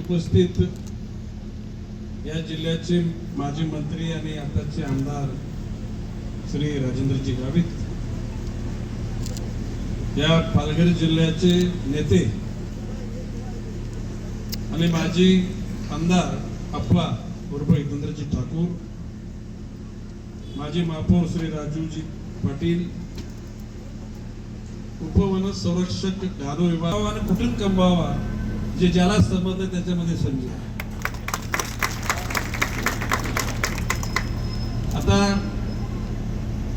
उपस्थित या जिल्ह्याचे माजी मंत्री आणि आताचे आमदार श्री राजेंद्रजी गावित, या पालघर जिल्ह्याचे नेते आणि माजी आमदार अप्पा उर्फ हितेंद्रजी ठाकूर, माजी महापौर श्री राजूजी पाटील, उपवन संरक्षक धारो विभाग आणि कुठून कमवावा जे ज्याला समजलं त्याच्यामध्ये समजा. आता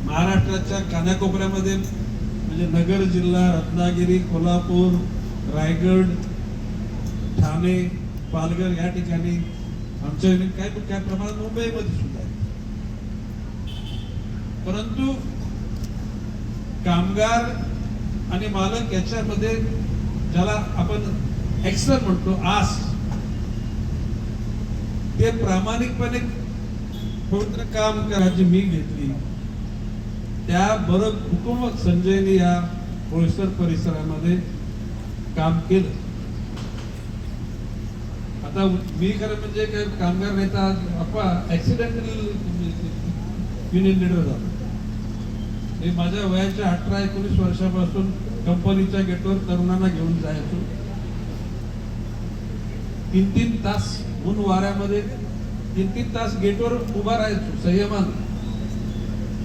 महाराष्ट्राच्या कानाकोपऱ्यामध्ये म्हणजे नगर जिल्हा, रत्नागिरी, कोल्हापूर, रायगड, ठाणे, पालघर या ठिकाणी आमच्या काय प्रमाणात मुंबईमध्ये सुद्धा आहे. परंतु कामगार आणि मालक याच्यामध्ये ज्याला आपण एक्सल म्हणतो, आस, ते प्रामाणिकपणे पवित्र काम करायची मी घेतली. त्या बरोबर हुकूमत संजयने या बोईसर परिसरामध्ये काम केलं. आता मी खरं म्हणजे काय कामगार नेता आपण ऍक्सिडेंटल युनियन लीडर झालो. मी माझ्या वयाच्या 18-19 वर्षापासून कंपनीच्या गेटवर तरुणांना घेऊन जायचो. 3-3 तास ऊन वाऱ्यामध्ये 3-3 तास गेटवर उभा राहायचो संयमाने.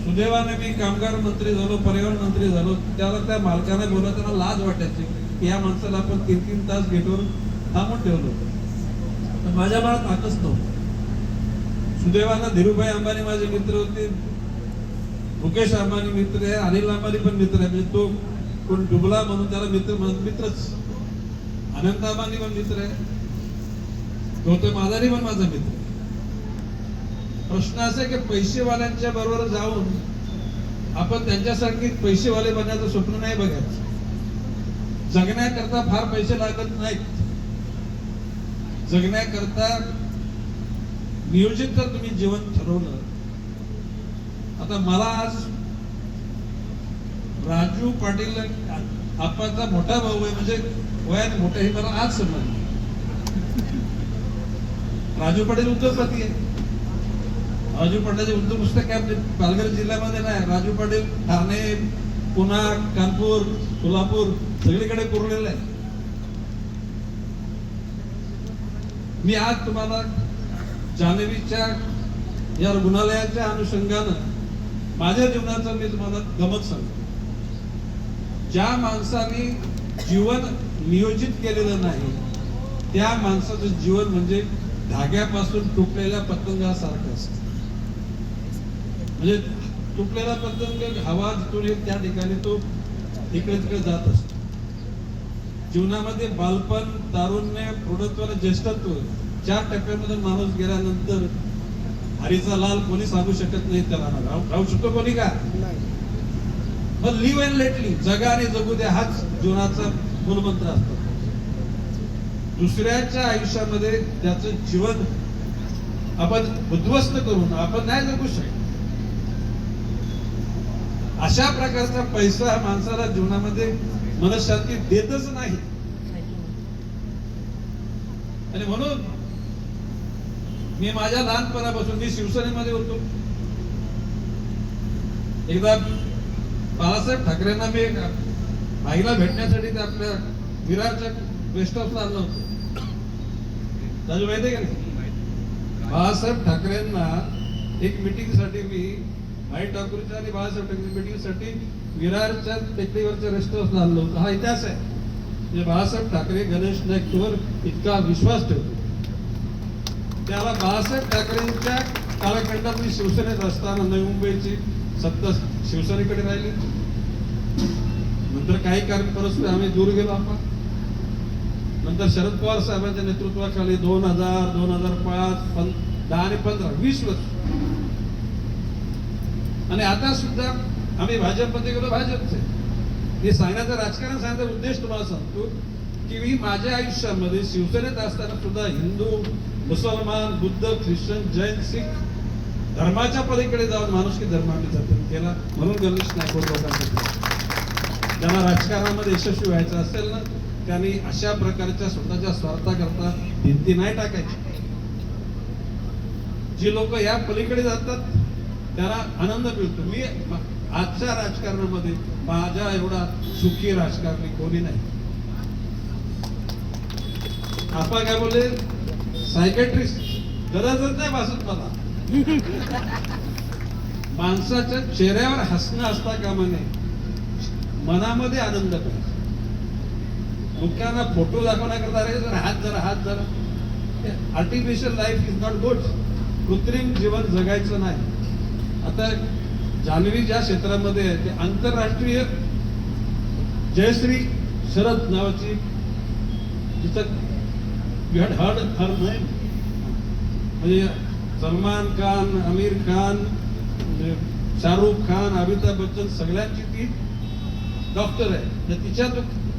सुदैवाने मी कामगार मंत्री झालो, पर्यावरण मंत्री झालो. त्याला त्या मालकांना बोलताना लाज वाटायची की या माणसाला आपण 3-3 तास गेटवर थांबून ठेवलो. पण माझ्या मनात आकच नव्हतं. सुदैवानं धीरूभाई अंबानी माझे मित्र होते, मुकेश अंबानी मित्र आहे, अनिल अंबानी पण मित्र आहे. म्हणजे तो कोण डुबला म्हणून त्याला मित्रच. अनंत अंबानी पण मित्र आहे, गौतम अदानी पण माझा मित्र. प्रश्न असा आहे की पैसेवाल्यांच्या बरोबर जाऊन आपण त्यांच्यासारखी पैसेवाले बनण्याचं स्वप्न नाही बघायचं. जगण्याकरता फार पैसे लागत नाहीत. जगण्याकरता नियोजित जर तुम्ही जीवन ठरवलं. आता मला आज राजू पाटील आपाचा मोठा भाऊ आहे, म्हणजे वयात मोठा, हे मला आज समजलं. राजू पाटील उद्योगपती आहे. राजू पाटलाचे उद्योग पुस्तक काय पालघर जिल्ह्यामध्ये नाही. राजू पाटील ठाणे, पुणा, कानपूर, सोलापूर सगळीकडे पुरलेलं आहे. मी आज तुम्हाला जान्हवीच्या या रुग्णालयाच्या अनुषंगानं माझ्या जीवनाचं मी तुम्हाला गमत सांगतो. ज्या माणसाने जीवन नियोजित केलेलं नाही त्या माणसाचं जीवन म्हणजे धाग्यापासून तुटलेल्या पतंगासारखं असतं. म्हणजे तुटलेला पतंग हवा जिथून येईल त्या ठिकाणी तो इकडे तिकडे जात असतो. जीवनामध्ये बालपण, तारुण्य, प्रौढत्व आणि ज्येष्ठत्व 4 टप्प्यामध्ये माणूस गेल्यानंतर हरीचा लाल कोणी सांगू शकत नाही. त्याला राहू शकतो कोणी का? पण लिव्ह अँड लेट लिव्ह, जगा आणि जगू द्या, हाच जीवनाचा मूलमंत्र असतो. दुसऱ्याच्या आयुष्यामध्ये त्याचं जीवन आपण उद्ध्वस्त करून आपण नाही जगू शकत. अशा प्रकारचा पैसा माणसाला जीवनामध्ये मनशांती देतच नाही. आणि म्हणून मी माझ्या लहानपणापासून मी शिवसेनेमध्ये होतो. एकदा बाळासाहेब ठाकरेंना मी आईला भेटण्यासाठी ते आपल्या विरारच्या गेस्ट हाऊसला आणलं होतं. राजू माहिती आहे का नाही? बाळासाहेब ठाकरेंना एक मीटिंगसाठी मी आई ठाकूरच्या आणि बाळासाहेब ठाकरे मीटिंगसाठी विरारच्या टेकडीवरच्या रेस्ट हाऊसला आणलं होतं. हा इतिहास आहे. म्हणजे बाळासाहेब ठाकरे गणेश नाईकवर इतका विश्वास ठेवतो. त्याला बाळासाहेब ठाकरेंच्या कालखंडात मी शिवसेनेत असताना नवी मुंबईची सत्ता शिवसेनेकडे राहिली. नंतर काही कारण परस्पर आम्ही दूर गेलो. आपण नंतर शरद पवार साहेबांच्या नेतृत्वाखाली 2000, 2005, 10 आणि 15 20 वर्ष आणि आता सुद्धा आम्ही भाजपमध्ये गेलो. भाजपचे हे सांगण्याचं राजकारण सांगण्याचा उद्देश तुम्हाला सांगतो की मी माझ्या आयुष्यामध्ये शिवसेनेत असताना सुद्धा हिंदू, मुसलमान, बुद्ध, ख्रिश्चन, जैन, शीख धर्माच्या पलीकडे जाऊन माणुसकी धर्माने जतन केला. म्हणून गणेश नाईक लोकांसाठी ज्यांना राजकारणामध्ये यशस्वी व्हायचं असेल ना त्यांनी अशा प्रकारच्या स्वतःच्या स्वार्थाकरता भिंती नाही टाकायची. जी लोक या पलीकडे जातात त्याला आनंद मिळतो. मी आजच्या राजकारणामध्ये माझ्या एवढा सुखी राजकारणी कोणी नाही. आपण काय बोलले, सायकेट्रिस्ट गरजच नाही भासत मला. माणसाच्या चेहऱ्यावर हसणं असता कामा नये, मनामध्ये आनंद पाहिजे. लोकांना फोटो दाखवण्याकरता अरे जरा हात जरा artificial life is not good. कृत्रिम जीवन जगायचं नाही. आता जान्हवी ज्या क्षेत्रामध्ये आहे ते आंतरराष्ट्रीय जयश्री शरद नावाची, तिचं you had heard her name, म्हणजे सलमान खान, आमिर खान, शाहरुख खान, अमिताभ बच्चन सगळ्यांची ती डॉक्टर आहे. तर तिच्या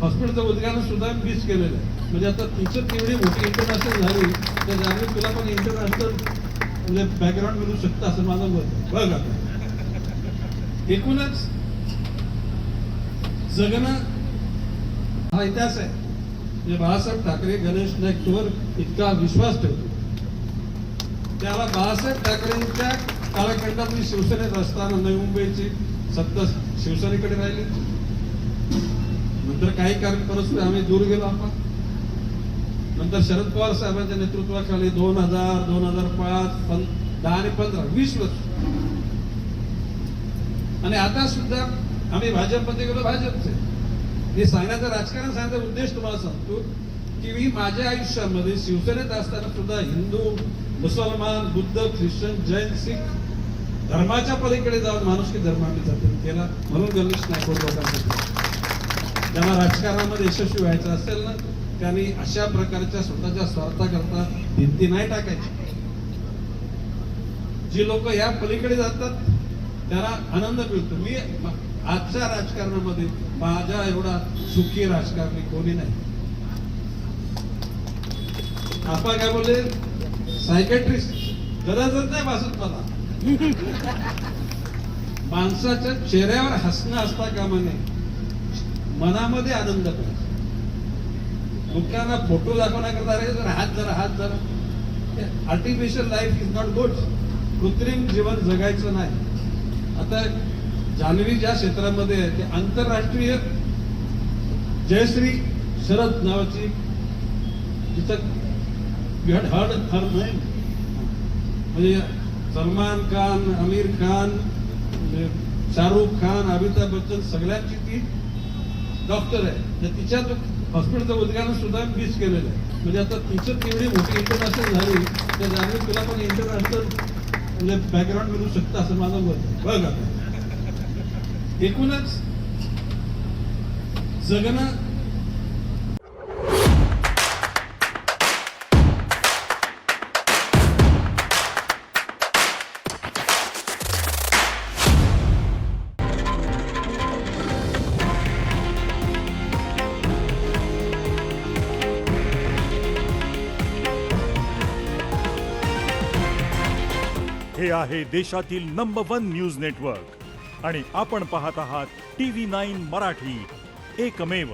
हॉस्पिटलचं उद्घाटन सुद्धा मिस केलेलं आहे. म्हणजे आता तिचं तेवढी मोठी इंटरनॅशनल झाली तर जान्हवी तुला पण इंटरनॅशनल म्हणजे बॅकग्राऊंड मिळू शकतं असं माझं मत. बघा एकूणच जगणं हा इतिहास आहे. म्हणजे बाळासाहेब ठाकरे गणेश नाईकवर इतका विश्वास ठेवतो. त्याला बाळासाहेब ठाकरेंच्या कालखंडातली शिवसेनेत असताना नवी मुंबईची सत्ता शिवसेनेकडे राहिली. नंतर काही कारण परस्पर आम्ही दूर गेलो. आपण नंतर शरद पवार साहेबांच्या नेतृत्वाखाली 2000, 2005, 10 आणि 15 20 वर्ष, आणि आता सुद्धा आम्ही भाजपमध्ये गेलो. भाजपचे हे सांगण्याचं राजकारण सांगण्याचा उद्देश तुम्हाला सांगतो की मी माझ्या आयुष्यामध्ये शिवसेनेत असताना सुद्धा हिंदू, मुसलमान, बुद्ध, ख्रिश्चन, जैन, शीख धर्माच्या पलीकडे जाऊन माणुसकी धर्माने जतन केला. म्हणून गणेश नाईक लोकांसाठी ज्यांना राजकारणामध्ये यशस्वी व्हायचं असेल ना, त्यांनी अशा प्रकारच्या स्वतःच्या स्वार्थाकरता भिंती नाही टाकायची. जी लोक या पलीकडे जातात त्याला आनंद मिळतो. मी आजच्या राजकारणामध्ये माझ्या एवढा सुखी राजकारणी कोणी नाही. आपण काय बोलले, सायकेट्रिस्ट गरजच नाही भासत मला. माणसाच्या चेहऱ्यावर हसणं असता कामा नये, मनामध्ये आनंद पाहिजे. लोकांना फोटो दाखवण्याकरता अरे जरा हात जरा artificial life is not good. कृत्रिम जीवन जगायचं नाही. आता जान्हवी ज्या क्षेत्रामध्ये आहे ते आंतरराष्ट्रीय जयश्री शरद नावाची, तिचं you had heard her name, म्हणजे सलमान खान, आमिर खान, शाहरुख खान, अमिताभ बच्चन सगळ्यांची ती डॉक्टर आहे. तर तिच्या हॉस्पिटलचं उद्घाटन सुद्धा मिस केलेलं आहे. म्हणजे आता तिचं तेवढी मोठी इंटरनॅशनल झाली तर जान्हवी तुला पण इंटरनॅशनल म्हणजे बॅकग्राऊंड मिळू शकतं असं माझं मत. बघा एकूणच जगणं हे आहे देशातील नंबर 1 न्यूज नेटवर्क आणि आपण पाहत आहात TV9 मराठी, एकमेव.